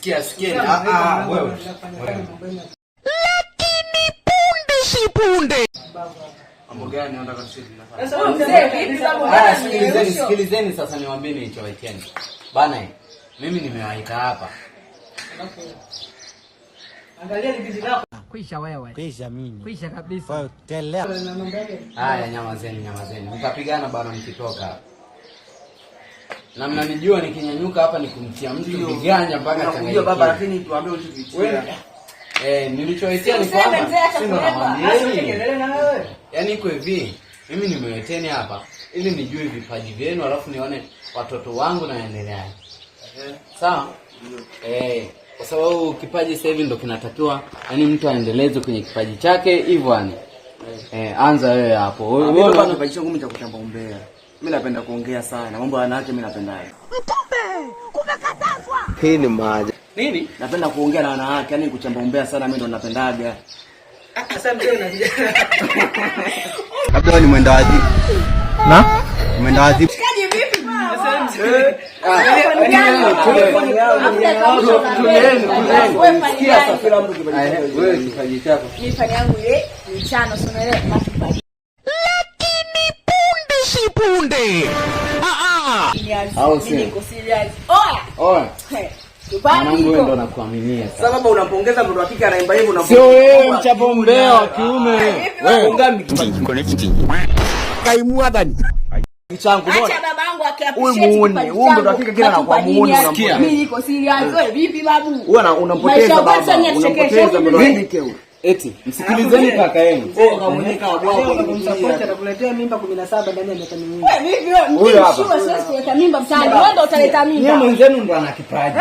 Sikia. Wewe. Lakini punde si punde. Mambo gani unataka tuseme? Sikilizeni sasa niwaambie nilichowaiteni. Bana, mimi nimewaita hapa. Angalia likizi lako. Kwisha wewe. Kwisha mimi. Kwisha kabisa. Wewe telea. Haya, nyamazeni. Mtapigana bado mkitoka. Na mnanijua nikinyanyuka hapa nikumtia mtu viganya mpaka Unajua baba, lakini tuambie ulichokitia. Nilichoitia ni kwamba sio nawaambieni. Yaani iko hivi, mimi nimeweteni hapa ili nijue vipaji vyenu alafu nione watoto wangu naendelea. Sawa? Kwa sababu kipaji sasa hivi ndo kinatakiwa, yani mtu aendeleze kwenye kipaji chake hivyo yani. Anza wewe hapo. Wewe bwana, kipaji changu mimi cha kuchamba umbea. Mimi napenda kuongea sana. Mambo ya wanawake mimi napenda hayo. Mtumbe, kumekatazwa. Hii ni maajabu. Nini? Napenda kuongea na wanawake, yani kuchamba umbea sana mimi ndo napendaga. Sasa mzee unajua. Labda ni mwenda wazimu. Na? Mwenda wazimu. Shikaji vipi bwana? Sasa mzee. Wewe kipaji chako. Kipaji yangu ile ni chano sonele makipaji. Lakini punde si punde. Mimi niko serious. Oya. Mwanangu wewe ndo nakuaminia sasa. Sasa baba unampongeza mtoto wa kike anaimba hivyo na sio wewe mchapo mbea wa kiume. Wewe ngambi kaimua gani? Kichangu mbona? Acha babangu akiappreciate kipaji changu. Wewe mtoto wa kike kila anakuwa muone unamsikia. Mimi niko serious. Wewe vipi babu? Wewe unampoteza baba. Unampoteza mtoto wa kike huyo. Eti msikilizeni kaka yenu. Wewe unamuonyesha wao kumsupport atakuletea mimba 17 ndani ya miaka miwili. Wewe vipi wewe? Mshua siwezi kuleta mimba mtaani. Wewe ndio utaleta mimba. Yeye mwenzenu ndo ana kipaji.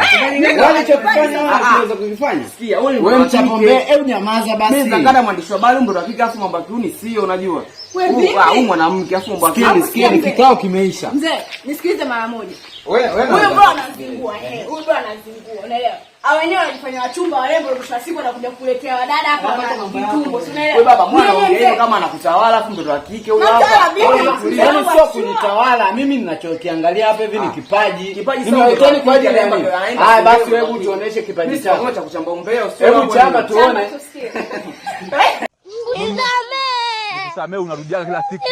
Wale chokifanya wao tunaweza kukifanya. Sikia, wewe mchapombe, hebu nyamaza basi. Mimi nakada mwandishi wa habari mtoto akika afu mambo ya kiuni sio unajua. Wewe mwanamke afu mambo ya kiuni. Sikia kikao kimeisha. Mzee, nisikilize mara moja. Wewe huyo bwana anazingua, huyo bwana anazingua, unaelewa? Hao wenyewe wanafanya wachumba warembo, mwisho wa siku anakuja kuletea wadada hapa kwa vitumbo, unaelewa? Wewe baba mwana ongea kama anakutawala afu mtoto wa kike huyo hapa. Yaani sio kunitawala, mimi ninachokiangalia hapa hivi ni kipaji. Nimewekeni kwa ajili ya nini? Haya basi wewe tuoneshe kipaji chako. Mimi cha kuchamba umbea usio. Hebu chamba tuone. Nisamee unarudia kila siku.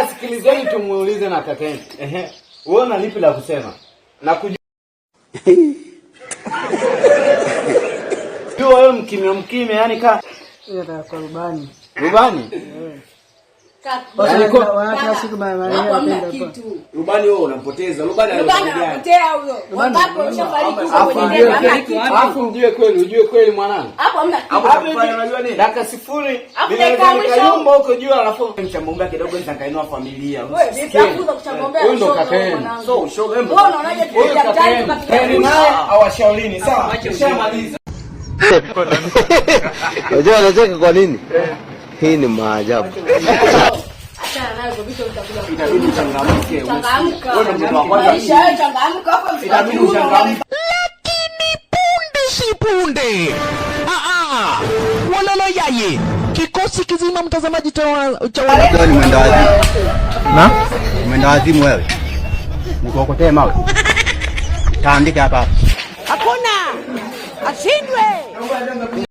Sikilizeni tumuulize na kaka yenu. Wewe una lipi la kusema? Na kujua wewe mkimya yani ka Yeye kwa rubani. Rubani? Wanataka siku baada kitu. Rubani wewe unampoteza. Rubani anapotea huyo. Wangapi ushafariki kwenye ndege? Alafu ujue kweli mwanangu. Hapo hamna kitu. Unajua nini? Dakika 0 nimekayumba huko juu alafu mchambombea kidogo nitakainua familia. Wewe vipi hapo kuchambomea? Wewe ndo kaka yenu. So ushoga wewe unaonaje tukija mtaani tukapigana naye awashaulini. Sawa, ushamaliza. Unajua anacheka kwa nini? Hii ni maajabu. Achana nayo kwa vitu utakuja. Itabidi uchangamke. Changamka. Wewe ndio mtu wa kwanza. Maisha changamka hapo. Itabidi uchangamke. Lakini punde si punde. Walala yaye. Kikosi kizima mtazamaji cha Wewe ni mwenda wazimu. Na? Mwenda wazimu wewe. Nikokotee mawe. Taandika hapa. Hakuna. Ashindwe.